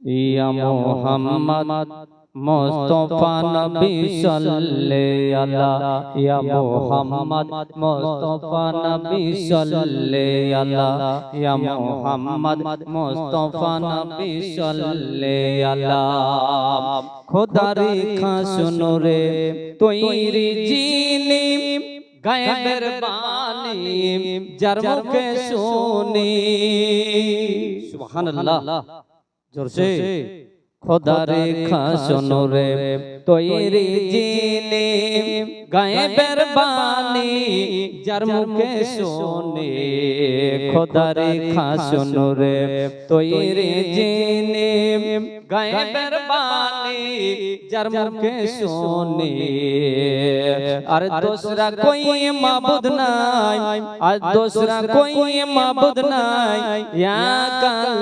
ইয়া মুহাম্মদ মুস্তাফা নবী সাল্লাল্লাহু আলা ইয়া মুহাম্মদ মুস্তাফা নবী সাল্লাল্লাহু আলা ইয়া মুহাম্মদ মুস্তাফা নবী সাল্লাল্লাহু আলা খোদার খাস নূরে তৈরি জিনি গায়েবের বাণী যার মুখে শুনি সুবহানাল্লাহ জোরসে খোদার খাস নূরে তৈরি জিনি গায়েবের বাণী যার মুখে শুনি খোদার খাস নূরে তৈরি জিনি গায়েবের বাণী যার মুখে শুনি আর दूसरा कोई माबूद নাই আর दूसरा कोई माबूद নাই या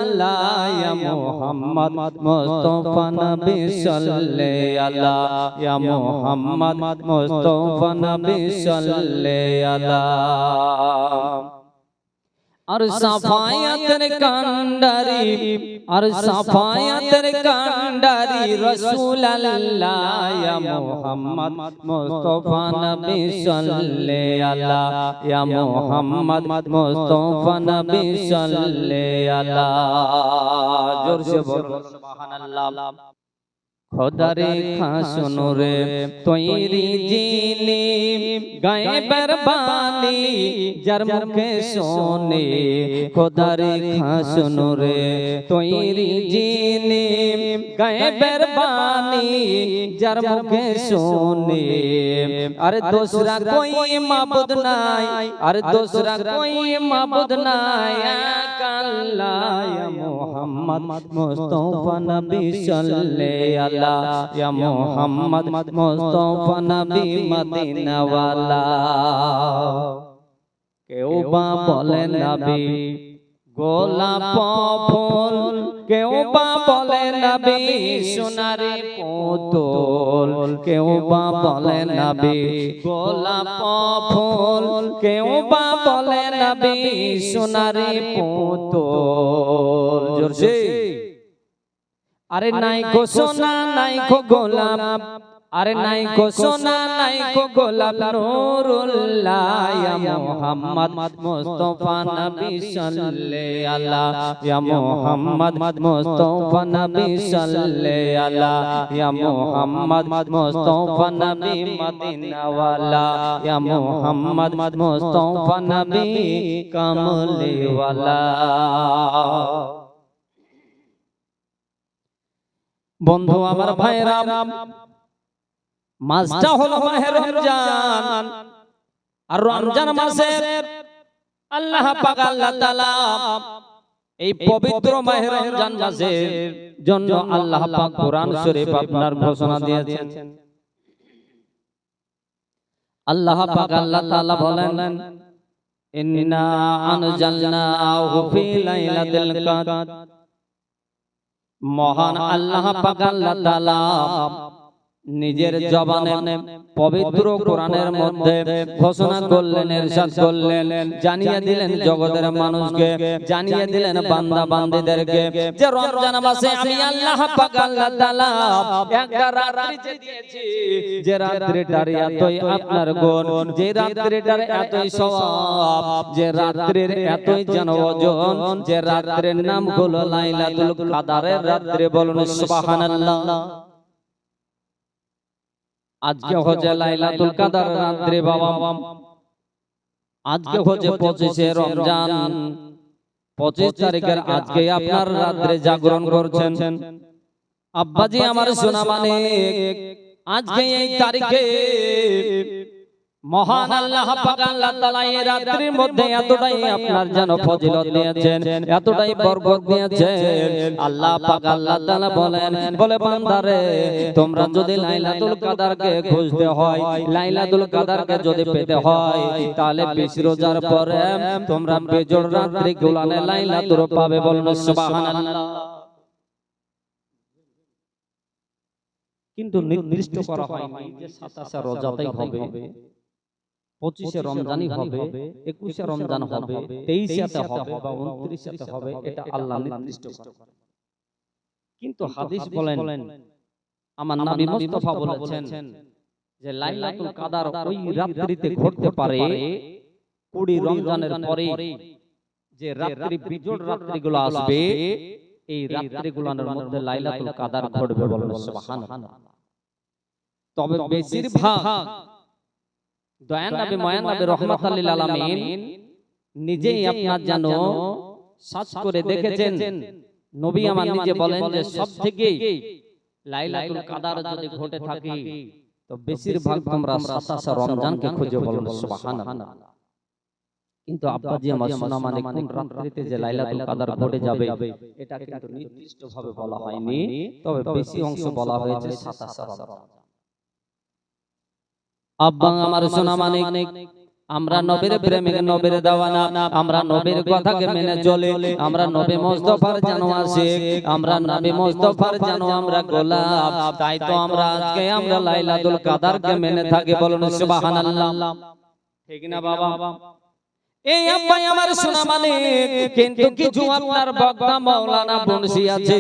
अल्लाह या मोहम्मद मुस्तफा नबी सल्लल्लाहु अला या मोहम्मद मुस्तफा नबी सल्लल्लाहु अला और सफायतर कांडारी और सफायतर कांडारी रसूल अल्लाह या मोहम्मद मुस्तफा नबी सल्लल्लाहु अला या मोहम्मद मुस्तफा नबी सल्लल्लाहु अला जोर से बोलो सुभान अल्लाह খোদার খাস নূরে তৈরি জিনি গায়েবের বাণী যার মুখে শুনি খোদার খাস নূরে তৈরি জিনি গায়েবের বাণী যার মুখে শুনি আর दूसरा कोई माबूद নাই আর दूसरा कोई माबूद নাই अल्लाह या मोहम्मद मुस्तफा नबी सल्लल्लाहु अला या मोहम्मद मुस्तफा नबी मदीना वाला কেউ বা বলে নবী গোলাপ ফুল কেউ বা বলে নবী সোনারি পুতুল কেউ বা বলে নবী গোলাপ ফুল কেউ বা বলে নবী সোনারি পুতুল জোরসে আরে নাই গো সোনা নাই গো গোলাপ আরে নাই গো সোনা নাই গো গোলাপ নূরুল্লাহ ইয়া মুহাম্মদ মুস্তাফা নবী সাল্লাল্লাহু আলা ইয়া মুহাম্মদ মুস্তাফা নবী সাল্লাল্লাহু আলা ইয়া মুহাম্মদ মুস্তাফা নবী মদিনা ওয়ালা ইয়া মুহাম্মদ মুস্তাফা নবী কামলি ওয়ালা বন্ধু আমার ভাইরা মাসটা হলো মাহে রমজান আর রমজান মাসে আল্লাহ পাক আল্লাহ তাআলা এই পবিত্র মাহে রমজান মাসের জন্য আল্লাহ পাক কোরআন শরীফ আপনার ঘোষণা দিয়েছেন আল্লাহ পাক আল্লাহ তাআলা বলেন ইন্না আনজালনাহু ফি লাইলাতিল কদর মহান আল্লাহ পাক আল্লাহ তাআলা নিজের জবানে পবিত্র কোরআনের মধ্যে ঘোষণা করলেন ইরশাদ করলেন জানিয়ে দিলেন জগতের মানুষকে জানিয়ে দিলেন বান্দা বান্দীদেরকে যে রমজান মাসে আমি আল্লাহ পাক আল্লাহ তাআলা একটা রাত্রি দিয়েছি যে রাত্রিটার এতই আপনার গুণ যে রাত্রিটার এতই সওয়াব যে রাত্রির এতই যেন ওজন যে রাত্রির নাম হলো লাইলাতুল কদরের রাত্রি বলুন সুবহানাল্লাহ আজকে হচ্ছে লাইলাতুল কদর রাত্রি বাবা আজকে হচ্ছে 25শে রমজান 25 তারিখের আজকে আপনার রাত্রে জাগরণ করছেন আব্বাজি আমার সোনা মানে আজকে এই তারিখে মহান আল্লাহ পাক আল্লাহ তাআলা এই রাত্রির মধ্যে এতটাই আপনার যেন ফজিলত দিয়েছেন এতটাই বরকত দিয়েছেন আল্লাহ পাক আল্লাহ তাআলা বলে বান্দারে তোমরা যদি লাইলাতুল কদরকে খুঁজতে হয় লাইলাতুল কদরকে যদি পেতে হয় তাহলে 20 রোজার পরে তোমরা বেজোড় রাত্রি গুলানে লাইলাতুল পাবে বলুন সুবহানাল্লাহ কিন্তু নির্দিষ্ট করা হয়নি যে 27 রোজাতেই হবে 25শে রমজানই হবে 21শে রমজান হবে 23শে হবে বা 29শে হবে এটা আল্লাহ নির্দিষ্ট করেন কিন্তু হাদিস বলেন আমার নবী মুস্তাফা বলেছেন যে লাইলাতুল কদর ওই রাত্রিতে ঘটতে পারে 20 রমজানের পরে, যে রাত্রি বিজোড় রাত্রিগুলো আসবে এই রাত্রিগুলোর মধ্যে লাইলাতুল কদর ঘটবে, বলেন সুবহানাল্লাহ। তবে বেশিরভাগ দয়ান নবী মায়ান নবী রাহমাতুল লিল আলামিন নিজেই আপনার জানো সার্চ করে দেখেছেন, নবী আমার নিজে বলেন যে সবথেকে লাইলাতুল কদর যদি ঘটে থাকে তো বেশিরভাগ তোমরা 27 রমজানকে খুঁজে, বলেন সুবহানাল্লাহ। কিন্তু আব্বাজি আমার শোনা মানে কোন রাত্রিতে যে লাইলাতুল কদর ঘটে যাবে এটা কিন্তু নির্দিষ্টভাবে বলা হয়নি, তবে বেশি অংশ বলা হয়েছে 27 রমজান। আব্বা আমার শোনা মানে আমরা নবীর প্রেমিক, নবীর দেওয়ানা, আমরা নবীর কথাকে মেনে চলে, আমরা নবী মুস্তাফার জানো আশিক, আমরা নবী মুস্তাফার জানো আমরা গোলাপ, তাই তো আমরা আজকে আমরা লাইলাতুল কদরকে মেনে থাকি, বলুন সুবহানাল্লাহ। ঠিক না বাবা? এই আব্বাই আমার শোনা মানে কিন্তু কিছু আপনার বক্তা মাওলানা বংশী আছে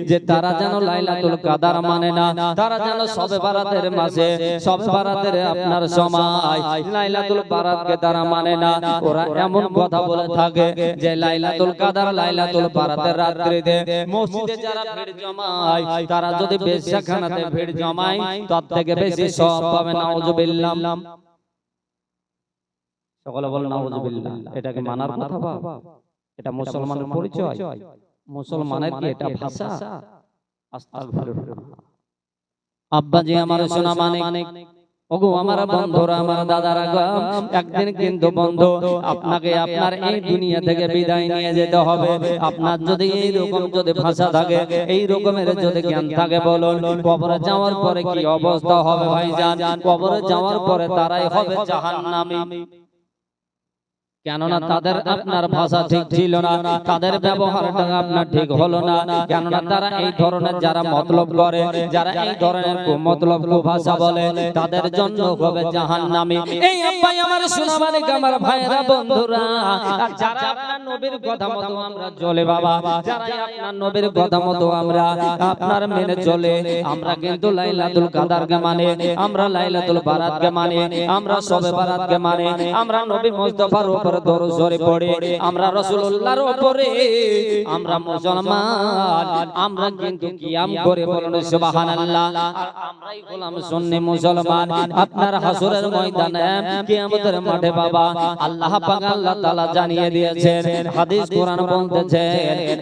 যে তারা যেন লাইলাতুল কদর মানে না, তারা যেন শবে বারাতের মাসে শবে বারাতের আপনার সময় লাইলাতুল বারাতকে তারা মানে না। ওরা এমন কথা বলে থাকে যে লাইলাতুল কদর লাইলাতুল বারাতের রাত্রিতে মসজিদে যারা ভিড় জমায় তারা যদি বেশ্যাখানাতে ভিড় জমায় তার থেকে বেশি সওয়াব পাবে, নাউজুবিল্লাহ। সকলে বলেন নাউজুবিল্লাহ। এটাকে মানার কথা বাবা? এটা মুসলমানের পরিচয়? মুসলমানের কি এটা ভাষা? আস্তাগফিরুল্লাহ। আব্বাজি আমার শোনা মানে ওগো আমার বন্ধুরা, আমার দাদারা গো, একদিন কিন্তু বন্ধু আপনাকে আপনার এই দুনিয়া থেকে বিদায় নিয়ে যেতে হবে। আপনার যদি এই রকম যদি ভাষা থাকে, এই রকমের যদি জ্ঞান থাকে, বলুন কবরে যাওয়ার পরে কি অবস্থা হবে ভাইজান? কবরে যাওয়ার পরে তারাই হবে জাহান্নামী। কেননা তাদের আপনার ভাষা ঠিক ছিল না, তাদের ব্যবহারটা আপনার ঠিক হলো না, কেননা তারা এই ধরনের যারা মতলব করে, যারা এই ধরনের মতলব ভাষা বলে তাদের জন্য হবে জাহান্নামী। এই আব্বাই আমার শোনা মানে আমার ভাইরা বন্ধুরা, যারা আপনার নবীর কথা মতো আমরা চলে বাবা, যারা আপনার নবীর কথা মতো আমরা আপনার মেনে চলে, আমরা কিন্তু লাইলাতুল কদরকে মানে, আমরা লাইলাতুল বারাতকে মানে, আমরা শবে বারাতকে মানে, আমরা নবী মুস্তাফার উপর দরুদ শরীফ পড়ে, আমরা রাসূলুল্লাহর উপরে আমরা মুসলমান, আমরা কিন্তু কিয়াম করে, বলুন সুবহানাল্লাহ। আর আমরাই গোলাম সুন্নি মুসলমান। আপনার হাসরের ময়দানে কিয়ামতের মাঠে বাবা আল্লাহ পাক আল্লাহ তাআলা জানিয়ে দিয়েছেন, হাদিস কোরআন বলতেছে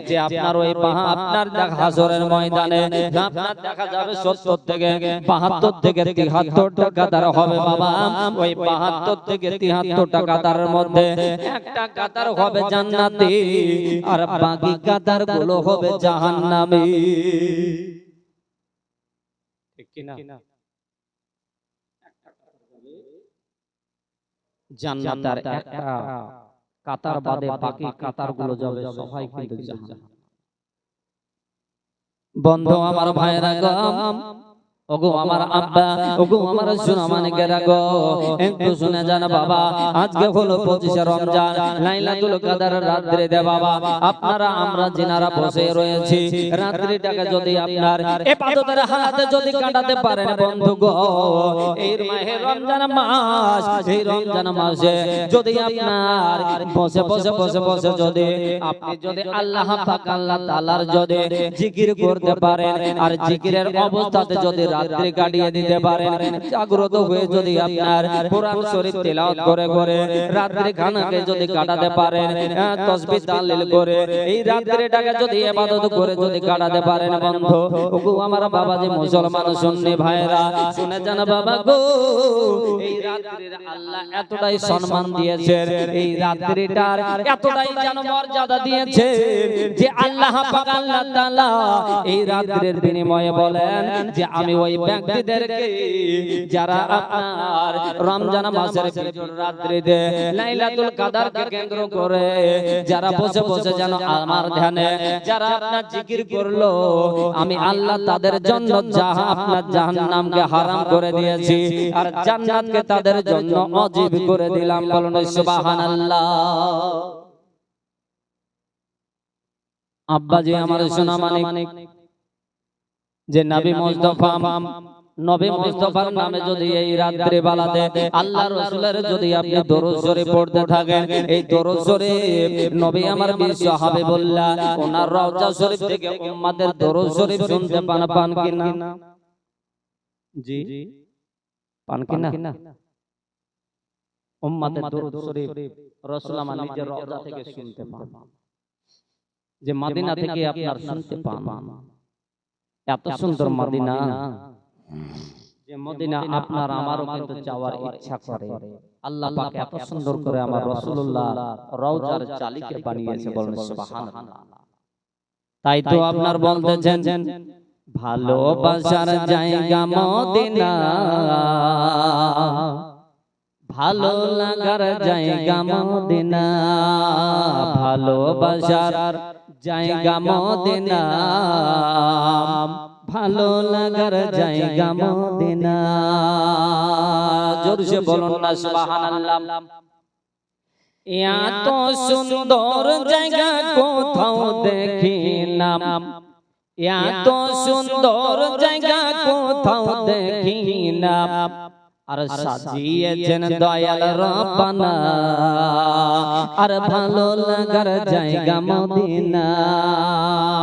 যে আপনার ওই আপনার দেখা হাসরের ময়দানে আপনার দেখা যাবে 70 থেকে 72 থেকে 73 টাকা তার হবে বাবা। ওই 72 থেকে 73 টাকা তার মধ্যে একটা কাতার হবে জান্নাতি আর বাকি কাতার গুলো হবে জাহান্নামী। ঠিক কি না? জান্নাতের একটা কাতার বাদে বাকি কাতার গুলো যাবে সবাই কিন্তু জাহান্নামে। বন্ধু আমার ভাইরা গো, ওগো আমার আব্বা, ওগো আমার সোনা মানিকেরা গো, একটু শুনে যান বাবা, আজকে হলো 25 রমজান, লাইলাতুল কদর রাত্রি দে বাবা। আপনারা আমরা যিনারা বসে রয়েছি, রাত্রিটাকে যদি আপনার ইবাদতের হাতে যদি কাটাতে পারেন বন্ধু গো, এই মাহে রমজান মাস, এই রমজান মাসে যদি আপনার বসে বসে বসে বসে যদি আপনি যদি আল্লাহ পাক আল্লাহ তাআলার যদি জিকির করতে পারেন, আর জিকিরের অবস্থাতে যদি রাত্রি কাটিয়ে দিতে পারেন, জাগ্রত হয়ে যদি আপনার কোরআন শরীফ তেলাওয়াত করে করে রাত্রি খানাকে যদি কাটাতে পারেন, তাসবিহ তাহলিল করে এই রাত্রিটাকে যদি ইবাদত করে যদি কাটাতে পারেন বন্ধু, ওগো আমার বাবাজি মুসলমান সুন্নি ভাইরা শুনে যান বাবা গো, এই রাত্রির আল্লাহ এতটাই সম্মান দিয়েছেন, এই রাত্রিটার এতটাই যেন মর্যাদা দিয়েছে যে আল্লাহ পাক আল্লাহ তাআলা এই রাত্রির বিনিময়ে বলেন যে আমি ওই ব্যক্তিদেরকে যারা আপনার রমজান মাসের বিজোড় রাত্রিতে লাইলাতুল কদরকে কেন্দ্র করে যারা বসে বসে যেন আমার ধ্যানে যারা আপনার জিকির করলো, আমি আল্লাহ তাদের জন্য আপনার জাহান্নামকে হারাম করে দিয়েছি আর জান্নাতকে তাদের জন্য ওয়াজিব করে দিলাম, বলুন সুবহানাল্লাহ। আব্বাজি আমার সোনা মানিক, যে নবী মুস্তাফা নবী মুস্তাফার নামে যদি এই রাত্রি বেলাতে আল্লাহ রাসূলের যদি আপনি দরুদ শরীফ পড়তে থাকেন, এই দরুদ শরীফ নবী আমার বিশ্ব হাবিবুল্লাহ ওনার রওজা শরীফ থেকে উম্মতের দরুদ শরীফ শুনতে পান কিনা? জি পান কিনা? উম্মতের দরুদ শরীফ রাসূল আমার নিজের রওজা থেকে শুনতে পান, যে মদিনা থেকে আপনার শুনতে পান। এত সুন্দর মদিনা, যে মদিনা আপনার আমারও কিন্তু যাওয়ার ইচ্ছা করে। আল্লাহ পাক এত সুন্দর করে আমার রাসূলুল্লাহ রওজার চালিকে বানিয়েছে, বলেন সুবহানাল্লাহ। তাই তো আপনার বলতেছেন ভালোবাসার জায়গা মদিনা, ভালো লাগার জায়গা মদিনা, ভালোবাসার জায়গা মদিনা, ভালো লাগার জায়গা মদিনা। জোরসে বলুন না সুবহানাল্লাহ। এত সুন্দর জায়গা কোথাও দেখি না, এত সুন্দর জায়গা কোথাও দেখি না, আর সাজিয়েছেন দয়াল রব্বানা, আর ভালো লাগার জায়গা মদিনা।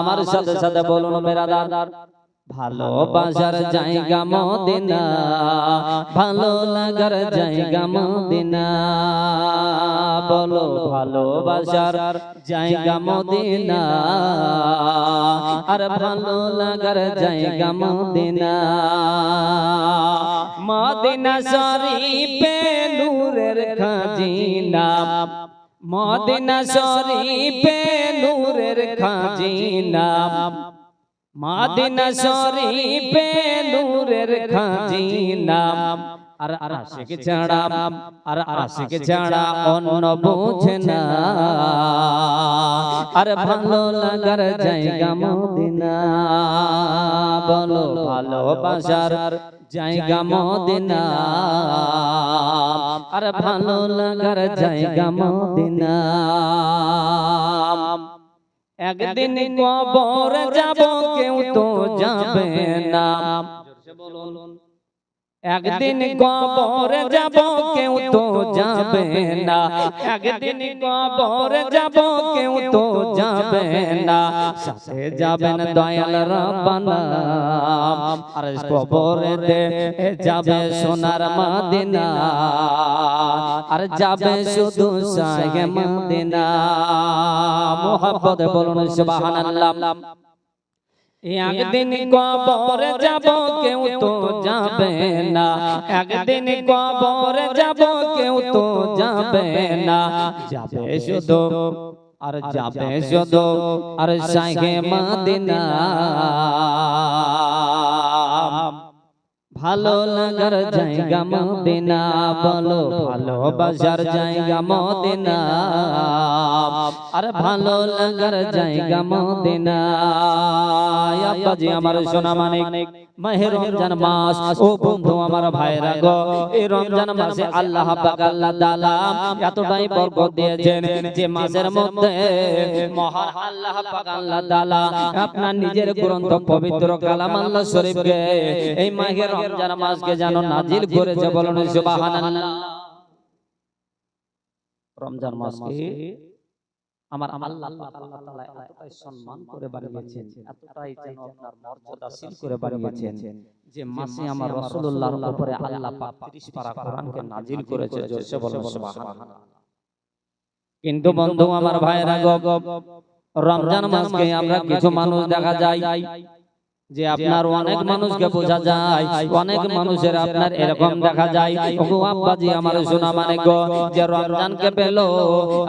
আমার সাথে সাথে বলুন বেরাদার, ভালোবাসার জায়গা মদিনা, ভালো লাগার জায়গা মদিনা। বলো ভালোবাসার জায়গা মদিনা, আর ভালো লাগার জায়গা মদিনা। মদিনা শরীফে নূরের খাজিনা, মদিনা শরীফে নূরের খাজিনা, মদিনা শরীফে নূরের খাজিনা। আর আশিক ছাড়া, আর আশিক ছাড়া অন্য বোঝে না, আর ভালো লাগার জায়গা মদিনা। বলো ভালোবাসার জায়গা মদিনা, আর ভালো লাগার জায়গা মদিনা। একদিন কবর যাব কেউ তো যাবে না, একদিন কবর যাব কেউ তো যাবে না, একদিন কবর যাব কেউ তো যাবে না, সাথে যাবেন দয়াল রব্বানা, আর কবরেতে যাবে সোনার মদিনা, আর যাবে শুধু শাহে মদিনা। মুহাব্বতে বলুন সুবহানাল্লাহ। একদিন কবর যাব কেউ তো যাবে না, একদিন কবর যাব কেউ তো যাবে না, যাবে শুধু, আর যাবে শুধু, আর শাহে মদিনা। ভালো লাগার জায়গা মদিনা, বলো ভালোবাসার জায়গা মদিনা, আর ভালো লাগার জায়গা মদিনা। আব্বাজি আমার সোনা মানিক, মাহে রমজান মাস, ও বন্ধু আমার ভাইরা গো, এই রমজান মাসে আল্লাহ পাক আল্লাহ তাআলা এতটাই বরকত দিয়েছেন, যে মাসের মধ্যে মহান আল্লাহ পাক আল্লাহ তাআলা আপনার নিজের গ্রন্থ পবিত্র কালাম আল্লাহ শরীফকে এই মাহে রমজান মাসকে যেন নাজিল করেছে, বলুন সুবহানাল্লাহ। রমজান মাসকে আমার আল্লাহ পাক আল্লাহ তাআলা এতটাই সম্মান করে বানিয়েছেন, এতটাই যেন আপনার মর্যাদাশীল করে বানিয়েছেন, যে মাসে আমার রাসূলুল্লাহর উপরে আল্লাহ পাক 30 পারা কোরআনকে নাজিল করেছে। জোরসে বলুন সুবহানাল্লাহ। কিন্তু বন্ধু আমার ভাইরা গো, রমজান মাসকে আমরা কিছু মানুষ দেখা যায় যে আপনার অনেক মানুষকে বোঝা যায়, অনেক মানুষের আপনার এরকম দেখা যায়, ওগো আব্বাজি আমার সোনা মানে গো, যে রমজানকে পেল,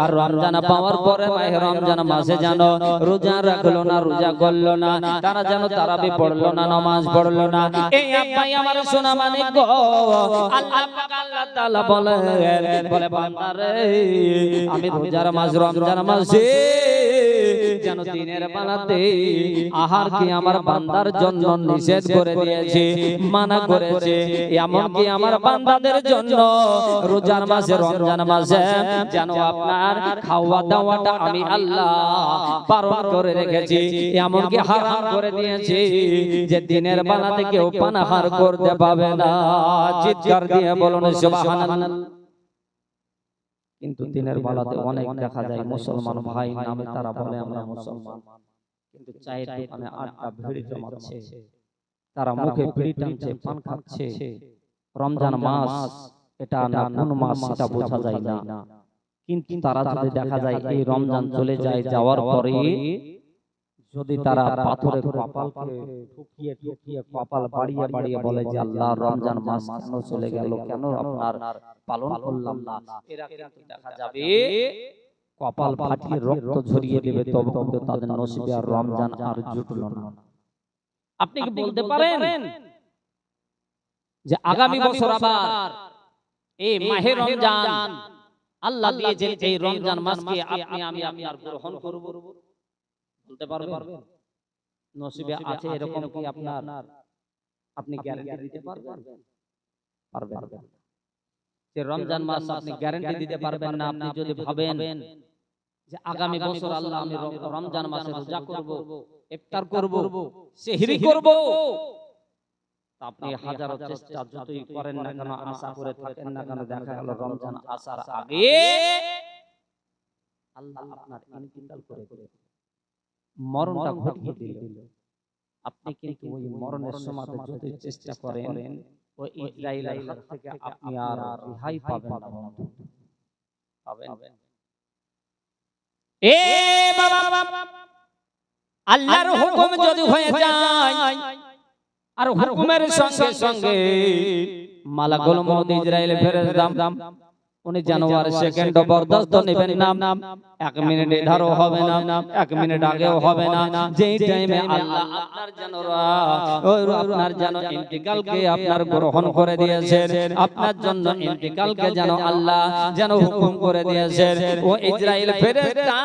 আর রমজান পাওয়ার পরে মাহে রমজান মাসে জানো রোজা রাখলো না, রোজা করলো না, তারা যেন তারাবি পড়লো না, নামাজ পড়লো না। এই আব্বাই আমার সোনা মানে গো, আল্লাহ পাক আল্লাহ তাআলা বলে বান্দারে, আমি রোজার মাস রমজান মাসে যেন দিনের বেলাতে আহারকে আমার বান্দার জন্য নিষেধ করে দিয়েছে, মানা করেছে। এমনকি আমার বান্দাদের জন্য রোজার মাসে, রমজান মাসে যেন আপনার খাওয়া দাওয়াটা আমি আল্লাহ বারণ করে রেখেছি, এমনকি হারাম করে দিয়েছি যে দিনের বেলাতে কেউ পানাহার করতে পাবে না। চিৎকার দিয়ে বলুন সুবহানাল্লাহ। কিন্তু দিনের বেলাতে অনেক দেখা যায় মুসলমান ভাই নামে তারা বলে আমরা মুসলমান, কিন্তু চায়ের দোকানে আড্ডা ভিড় জমাচ্ছে, তারা মুখে বিড়ি টানছে, পান খাচ্ছে। রমজান মাস এটা না কোন মাস সেটা বোঝা যায় না, কিন্তু তারা যদি দেখা যায় এই রমজান চলে যায়, যাওয়ার পরে যদি তারা পাথরে কপালকে ঠুকিয়ে ঠুকিয়ে কপাল বাড়িয়ে বাড়িয়ে বলে যে আল্লাহ রমজান মাস কেন চলে গেল, কেন আপনার পালন করলাম না, এরা কিন্তু দেখা যাবে কপাল ফাটিয়ে রক্ত ঝরিয়ে দেবে, তবে কিন্তু তাদের নসিবে আর রমজান আর জুটলো না। আপনি কি বলতে পারেন যে আগামী বছর আবার এই মাহে রমজান আল্লাহ দিয়েছেন, এই রমজান মাসকে আপনি আমি আপনার গ্রহণ করব? বলতে পারবেন? নসিবে আছে এরকম কি আপনার আপনি গ্যারান্টি দিতে পারবেন? পারবেন যে রমজান মাস আপনি গ্যারান্টি দিতে পারবেন না। আপনি যদি ভাবেন যে আগামী বছর আল্লাহ আমি রমজান মাসে রোজা করব, ইফতার করব, সেহরি করব, আপনি হাজারো চেষ্টা যতই করেন না কেন, আশা করে থাকেন না কেন, দেখা গেল রমজান আসার আগে আল্লাহ আপনার ইন্তিকাল করে দিলেন, মরণটা ঘটিয়ে দিল। আপনি কিন্তু ওই মরণের সময় যতই চেষ্টা করেন ওই ইসরাইলের হাত থেকে আপনি আর রেহাই পাবেন না বন্ধু, পাবেন? এ বাবা, আল্লাহর হুকুম যদি হয়ে যায় আর হুকুমের সঙ্গে সঙ্গে মালাকুল মউত ইসরাইল ফেরেশতা উনি জানোয়ার সেকেন্ড বরদাস্ত নেবেন না, 1 মিনিট এধারও হবে না, 1 মিনিট আগেও হবে না। যেই টাইমে আল্লাহ আপনার জানোরা ওই আপনার জানো ইন্তিকালকে আপনার গ্রহণ করে দিয়েছেন, আপনার জন্য ইন্তিকালকে জানো আল্লাহ জানো হুকুম করে দিয়েছেন, ও ইসরাইল ফেরেশতা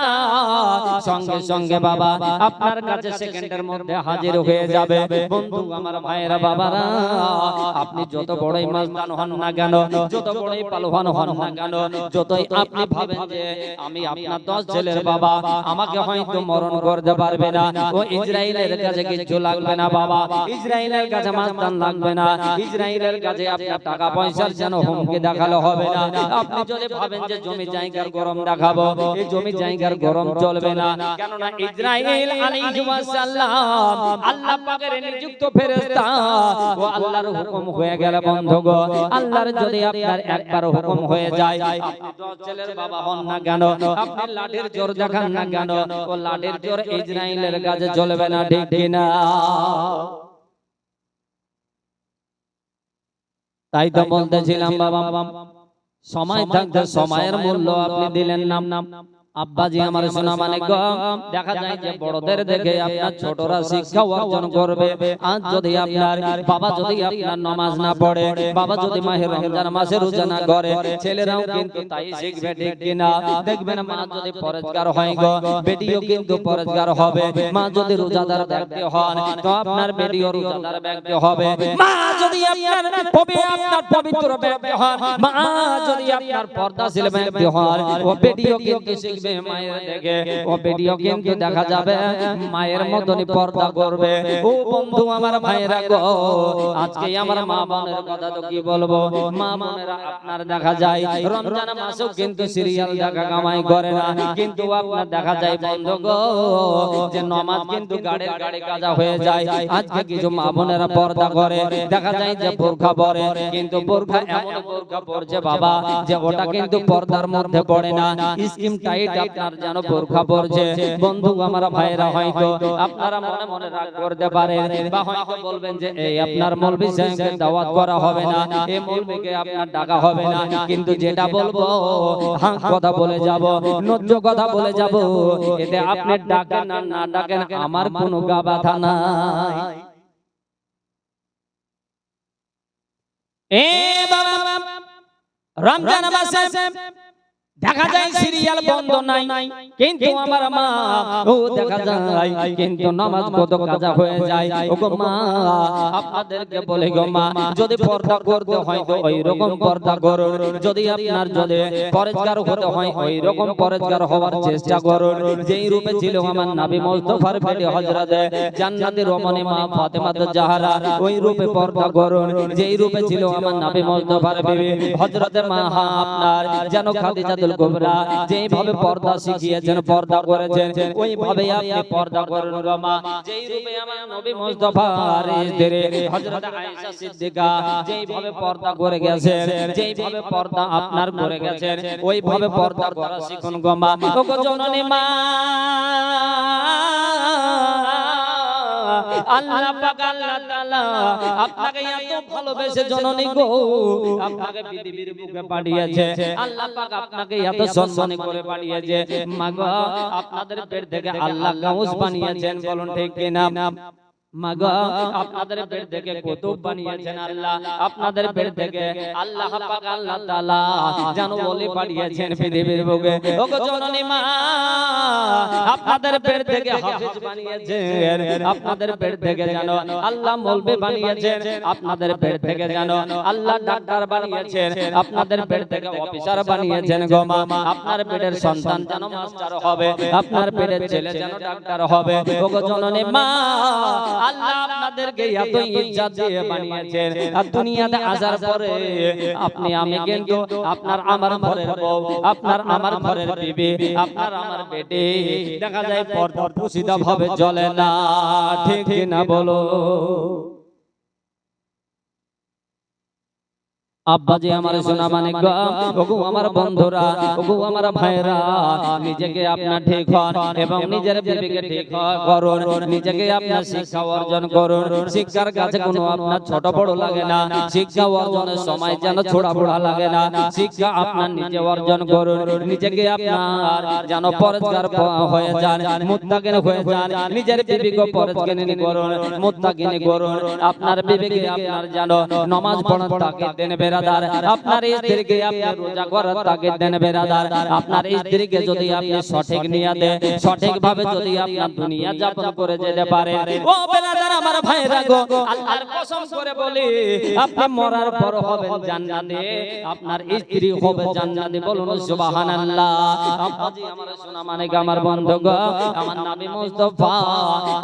সঙ্গে সঙ্গে বাবা আপনার কাছে সেকেন্ডের মধ্যে হাজির হয়ে যাবে। বন্ধু আমার ভাইরা বাবারা, আপনি যত বড়ই মাস্তান হন না কেন, যত বড়ই পালোয়ান হন না কেন, যতই আপনি ভাবেন যে আমি আপনার 10 ছেলের বাবা, আমাকে হয়তো মরণ করতে পারবে না, ও ইসরাইলের কাছে কিছু লাগবে না বাবা, ইসরাইলের কাছে মাস্তান লাগবে না, ইসরাইলের কাছে আপনার টাকা পয়সার যেন হুমকি দেখালো হবে না। আপনি যদি ভাবেন যে জমি জায়গার গরম দেখাবো, এই জমি জায়গার গরম চলবে না, কেননা ইসরাইল আলাইহিস সালাম আল্লাহ পাকের নিযুক্ত ফেরেশতা, ও আল্লাহর হুকুম হয়ে গেল বন্ধুগো, আল্লাহর যদি আপনার একবার হুকুম হয়ে যায়, আপনি 10 ছেলের বাবা হন না কেন, আপনি লাঠির জোর দেখান না কেন, ও লাঠির জোর ইসরাইলের কাছে চলবে না, ঠিক কিনা? তাই তো বলতেছিলাম বাবা, সময় থাকতে সময়ের মূল্য আপনি দিলেন না। আব্বাজি আমার সোনা মানে দেখা যায় যে বড়দের দেখে আপনার ছোটরা শিক্ষা অর্জন করবে। আজ যদি আপনার বাবা যদি আপনার নামাজ না পড়ে, বাবা যদি মাহে রমজান মাসে রোজা না করে, ছেলেরাও কিন্তু তাই শিখবে, ঠিক কিনা? দেখবেন মা যদি পরেজগার হয় গো, বেটিও কিন্তু পরেজগার হবে। মা যদি রোজাদার ব্যক্তি হন, তো আপনার বেটিও রোজাদার ব্যক্তি হবে। মা যদি আপনার পবিত্র ব্যক্তি হন, মা যদি আপনার পর্দাশীল ব্যক্তি হন, ও বেটিও কিন্তু শিখবে মায়ের দেখে, ও বেটিও কিন্তু দেখা যাবে মায়ের মতনই পর্দা করবে। ও বন্ধু আমার ভাইরা গো, আজকে আমার মা বোনের কথা তো কি বলবো, মা বোনেরা আপনার দেখা যায় রমজান মাসেও কিন্তু সিরিয়াল দেখা কামাই করে না, কিন্তু আপনার দেখা যায় বন্ধু গো যে নামাজ কিন্তু গাড়ি কাজা হয়ে যায়। আজকে কিছু মা বোনেরা পর্দা করে, দেখা যায় যে বোরখা পরে, কিন্তু বোরখা এমন বোরখা পরছে বাবা যে ওটা কিন্তু পর্দার মধ্যে পড়ে না, স্কিম টাইট আপনার যেন বোরখা পরছে। বন্ধু আমার ভাইরা, হয়তো আপনারা মনে মনে রাগ করতে পারেন, বা হয়তো বলবেন যে এই আপনার মৌলভী সাহেবকে দাওয়াত করা হবে না, এই মৌলভীকে আপনার ডাকা হবে না, কিন্তু যেটা বলবো হক কথা বলে যাব, ন্যায্য কথা বলে যাব, এতে আপনি ডাকেন না না ডাকেন আমার কোনো গা ব্যথা নাই। এ বাবা, রমজান মাসে দেখা যায় সিরিয়াল বন্ধ নাই, কিন্তু আমার মা ও দেখা যায় কিন্তু নামাজ কত কাজা হয়ে যায়। ও গো মা, আপনাদেরকে বলে গো মা, যদি পর্দা করতে হয় তো ওই রকম পর্দা করুন, যদি আপনার যদি পরেজগার হতে হয় ওই রকম পরেজগার হওয়ার চেষ্টা করুন। যেই রূপে ছিল আমার নবী মুস্তাফার পেটে হযরত জান্নাতের রমণী মা ফাতেমা জাহরা, ওই রূপে পর্দা করুন। যেই রূপে ছিল আমার নবী মুস্তাফার বিবি হযরত মা আপনার যেন খাদিজাতুল কুবরা, যেইভাবে পর্দা শিখিয়েছেন, পর্দা করেছেন, ওইভাবে আপনি পর্দা করুন গো মা। যেই রূপে আমার নবী মুস্তাফার স্ত্রী হযরত আয়েশা সিদ্দিকা যেইভাবে পর্দা করে গেছেন, যেইভাবে পর্দা আপনার করে গেছেন, ওইভাবে পর্দা করা শিখুন গো মা। ও গো জননী মা, আল্লাহ পাক আল্লাহ তাআলা আপনাকে এত ভালোবেসে জননী গো, আপনাকে পৃথিবীর বুকে পাঠিয়েছে। আল্লাহ পাক আপনাকে এত সম্মান করে পাঠিয়েছে। মা গো, আপনাদের পেট থেকে আল্লাহ গাউস বানিয়েছেন, বলুন ঠিক কিনা? মাগো, আপনাদের পেট থেকে কুতুব বানিয়েছেন আল্লাহ, আপনাদের পেট থেকে আল্লাহ পাক আল্লাহ তাআলা যেন ওলি বানিয়েছেন পৃথিবীর বুকে। ও গো জননী মা, আপনাদের পেট থেকে হাফেজ বানিয়েছেন, আপনাদের পেট থেকে যেন আল্লাহ মৌলবি বানিয়েছেন, আপনাদের পেট থেকে যেন আল্লাহ ডাক্তার বানিয়েছেন, আপনাদের পেট থেকে অফিসার বানিয়েছেন গো মা। আপনার পেটের সন্তান যেন মাস্টার হবে, আপনার পেটের ছেলে যেন ডাক্তার হবে। ও গো জননী মা, আল্লাহ আপনাদেরকে এত ইজ্জত দিয়ে বানিয়েছেন, আর দুনিয়াতে আসার পরে আপনি আমি কিন্তু আপনার আমার ঘরের বউ, আপনার আমার ঘরের বিবি, আপনার আমার বেটি দেখা যায় পর্দা পুশিদা ভাবে চলে না, ঠিক না বলো? আব্বাজি আমার সোনা মানিক গো, ওগো আমার বন্ধুরা, ওগো আমার ভাইরা, নিজেকে আপনার ঠিক হন এবং নিজের বিবেকে ঠিক করুন, নিজেকে আপনার শিক্ষা অর্জন করুন। শিক্ষার কাছে কোনো আপনার ছোট বড় লাগে না, শিক্ষা অর্জনের সময় যেন ছোড়া বড়া লাগে না। শিক্ষা আপনার নিজে অর্জন করুন, নিজেকে আপনার যেন পরেজগার হয়ে যান, মুত্তাকিন হয়ে যান। নিজের বিবেকে পরেজগারি করুন, মুত্তাকিনি করুন। আপনার বিবেকে আপনার যেন নামাজ পড়ার তাকিদ দেন বেরাদার, আপনার স্ত্রীকে আপনি রোজা করার তাগিদ দেন বেরাদার। আপনার স্ত্রীকে যদি আপনি সঠিক নিয়াতে সঠিকভাবে যদি আপনার দুনিয়া যাপন করে যেতে পারেন, ও বেরাদার আমার ভাইরা গো, আল্লাহর কসম করে বলি, আপনি মরার পর হবেন জান্নাতে, আপনার স্ত্রী হবে জান্নাতে, বলুন সুবহানাল্লাহ। আব্বাজি আমার সোনা মানিক আমার বন্ধু গো, আমার নবী মুস্তাফা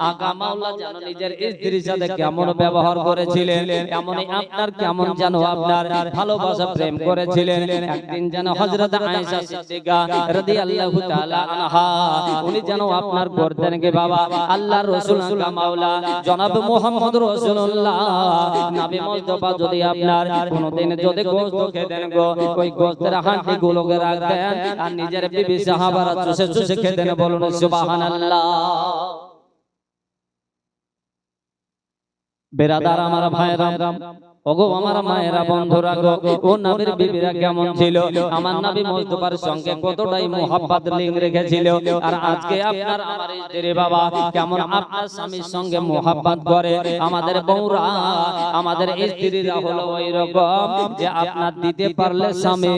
আকা মাওলা যেন নিজের স্ত্রীর সাথে কেমন ব্যবহার করেছিলেন, এমনই আপনার কেমন যেন আপনার ভালোবাসা প্রেম করেছিলেন। একদিন যেন হযরত আয়েশা সিদ্দিকা রাদিয়াল্লাহু তাআলা আনহা উনি যেন আপনার করতেন কে বাবা আল্লাহর রাসূল আকা মাওলা জনাব মুহাম্মদ রাসূলুল্লাহ নবী মুস্তাফা যদি আপনার কোনদিন যদি গোশত খেতেন গো, ওই গোশতের হাঁটি গুলোকে রাখতেন আর নিজের বিবি সাহাবারা চুষে চুষে খেতেন, বলুন সুবহানাল্লাহ। বেরাদার আমার ভাইরা, ওগো আমার মায়েরা বন্ধুরা গো, ও নবীর বিবিরা কেমন ছিল, আমার নবী মুস্তাফার সঙ্গে কতটাই মোহাব্বত লিঙ্ক রেখেছিল। আর আজকে আপনার আমার স্ত্রী বাবা কেমন আপনার স্বামীর সঙ্গে মোহাব্বত করে। আমাদের বউরা আমাদের স্ত্রীরা হলো ওই রকম যে আপনার দিতে পারলে স্বামী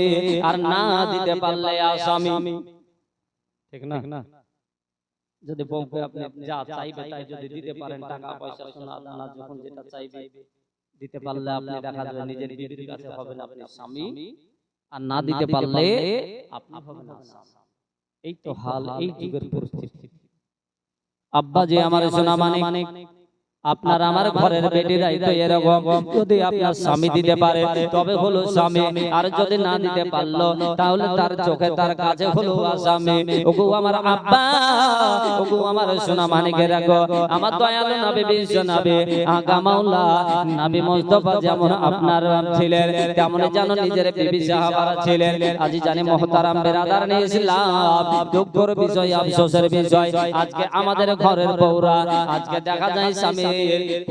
আর না দিতে পারলে আসামি, ঠিক না? যদি বউকে আপনি যা চাইবে তাই যদি দিতে পারেন, টাকা পয়সা সোনা দানা যখন যেটা চাইবে দিতে পারলে আপনি দেখা যাবে নিজের বিবির কাছে হবেন আপনি স্বামী, আর না দিতে পারলে আপনি হবেন আসামি। এই তো হাল, এই যুগের পরিস্থিতি। আব্বা যে আমার সোনা মানিক, আপনার আমার ঘরের বেটিরাই তো এরকম, যদি আপনার স্বামী দিতে পারে তবে হলো স্বামী, আর যদি না দিতে পারলো তাহলে তার চোখে তার কাছে হলো আসামি। ওগো আমার আব্বা, ওগো আমার সোনা মানিকেরা গো, আমার দয়ালু নবী বিশ্ব নবী আকা মাওলা নবী মুস্তাফা যেমন আপনার ছিলেন, তেমনি যেন নিজের বিবি সাহাবারা ছিলেন। আজি জানি মুহতারাম বেরাদার ইসলাম, দুঃখের বিষয়, আফসোসের বিষয়, আজকে আমাদের ঘরের বউরা আজকে দেখা যায় স্বামী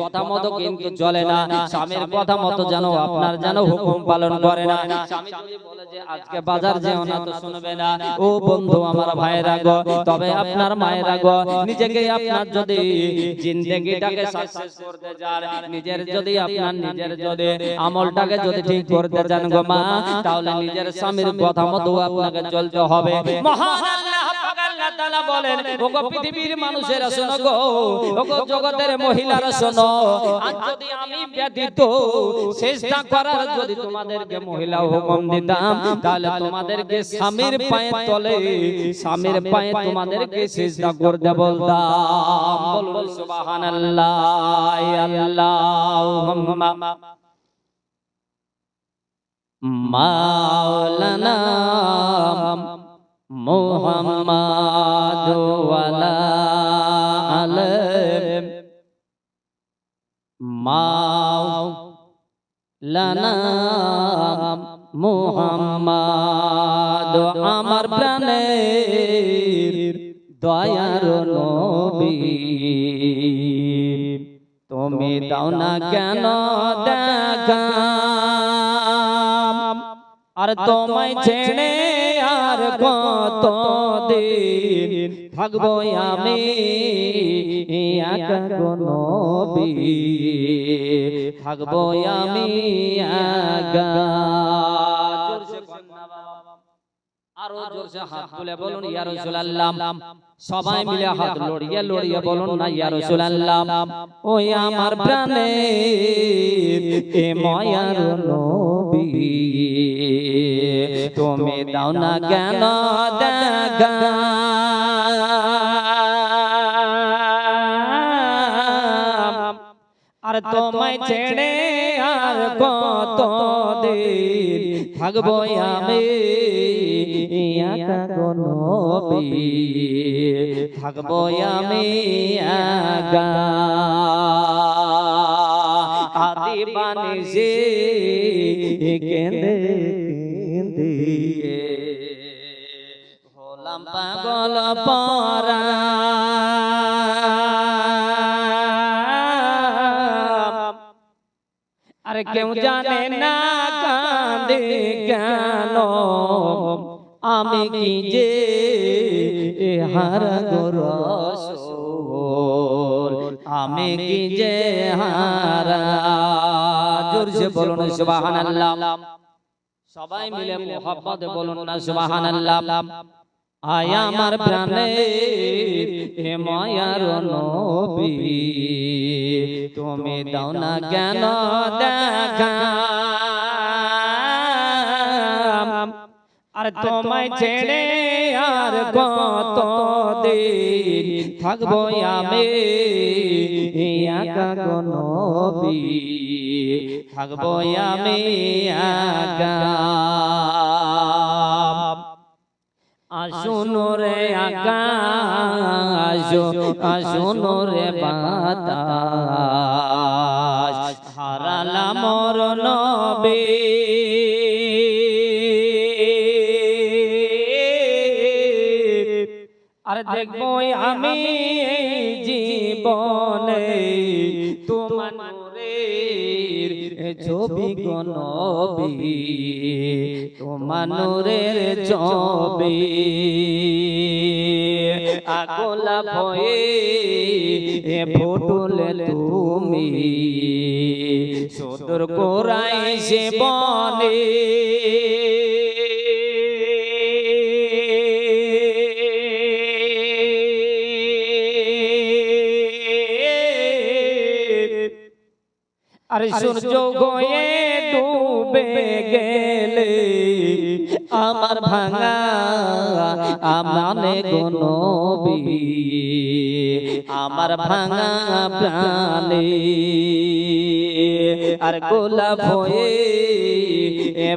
কথা মতো কিন্তু চলে না, স্বামীর কথা মতো যেন আপনার যেন হুকুম পালন করে না। স্বামী যদি বলে যে আজকে বাজার যেও না, তো শুনবে না। ও বন্ধু আমার ভাইরা গো, তবে আপনার মায়েরা গো, নিজেকে আপনার যদি জিন্দেগিটাকে সাকসেস করতে যান, নিজের যদি আপনার নিজের যদি আমলটাকে যদি ঠিক করতে চান গো মা, তাহলে নিজের স্বামীর কথা মতো আপনাকে চলতে হবে। মহান আল্লাহ পাক আল্লাহ তাআলা বলেন, ওগো পৃথিবীর মানুষেরা শোনো গো, ওগো জগতের মহিলারা শোনো, আজ যদি আমি ব্যতীত চেষ্টা করার যদি তোমাদেরকে মহিলা হুকুম দিতাম, তাহলে তোমাদেরকে স্বামীর পায়ের তলে, স্বামীর পায়ে তোমাদেরকে সিজদা করতে বলতাম। বলুন সুবহানাল্লাহ। আল্লাহুম্মা মাওলানা মুহাম্মাদ ওয়ালা আলাইহি মাওলানা মুহাম্মাদ। আমার প্রাণের দয়ার নবী, তুমি দাও না কেন দেখা, আর তোমায় ছেড়ে আর কত দিন থাকবো আমি একা গো নবী, থাকবো আমি একা। আরো জোরসে হাত তুলে বলুন ইয়া রাসূলুল্লাহ। সবাই মিলে হাত লড়িয়ে লড়িয়ে বলুন না ইয়া রাসূলুল্লাহ। ওই আমার প্রাণের এ মায়ার নবী, তুমি দাও না কেন দেখা, আর তোমায় ছেড়ে আর কত দিন থাকবো আমি একা গো নবী, থাকবো আমি একা। আদি বানিসে কেঁদে কেঁদে হলাম পাগল পরা, আরে কেউ জানে না কাঁদে কেন, আমি কি যে হারা গো রাসূল, আমি কি যে হারা। জোরসে বলুন সুবহানাল্লাহ। সবাই মিলে মুহাব্বতে বলুন না সুবহানাল্লাহ। আয় আমার প্রাণে এ মায়ার নবী, তুমি দাও না কেন দেখা, আর তোমায় ছেড়ে আর কত দিন থাকবো আমি একা গো নবী, থাকবো আমি একা। আসুন রে আকাশ, আসুন রে বাতাস, হারালাম মোর নবী, আর দেখবো আমি জীবনে তোমার নূরের ছবি গো নবী, তোমার নূরের ছবি। আকলা ভয়ে ফুটলে তুমি সুদূর কুরাইশে বনে, আর সূর্য গয়ে ডুবে গেলে আমার ভাঙা আমানে গো নবী, আমার ভাঙা প্রাণে, আর গোলাপ হয়ে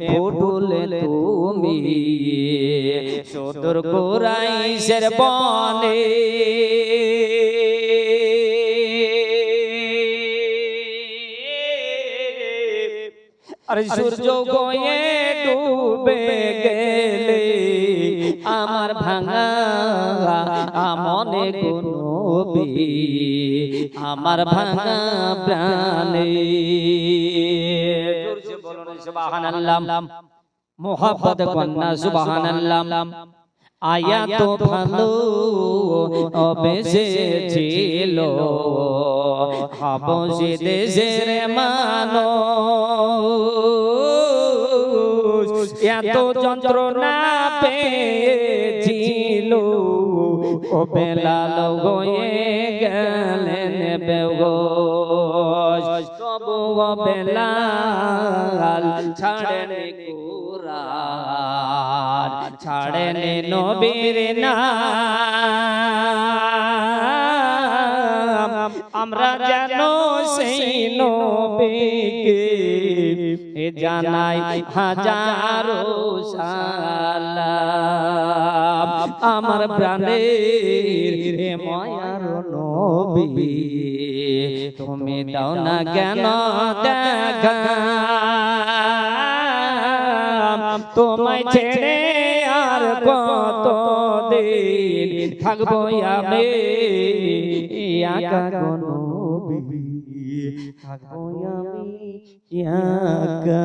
ফুটলে তুমি সুদূর কুরাইশের বনে। আর সূর্য গয়ে ডুবে গেলে আমার ভাঙা মনে কোন নবী আমার ভাঙা প্রাণে জোরসে বলুন সুবহানাল্লাহ মোহাব্বত কন্যা সুবহানাল্লাহ আয়া তো ভালো বেসেছিল হাবশি দেশের মানুষ এত যন্ত্রণা পেয়েছিল ও বেলাল হয়ে গেলেন বেহুশ তবু ও বেলাল ছাড়েনি কুরআন ছাড়েনি নবীর নাম আমরা যেন সেই নবীকে জানাই হাজারো সালাম আমার প্রাণের মায়ার নবী তুমি দাও না কেন দেখা তোমায় ছেড়ে আর কত দিন থাকবো আমি একা নবী থাকবো আমি একা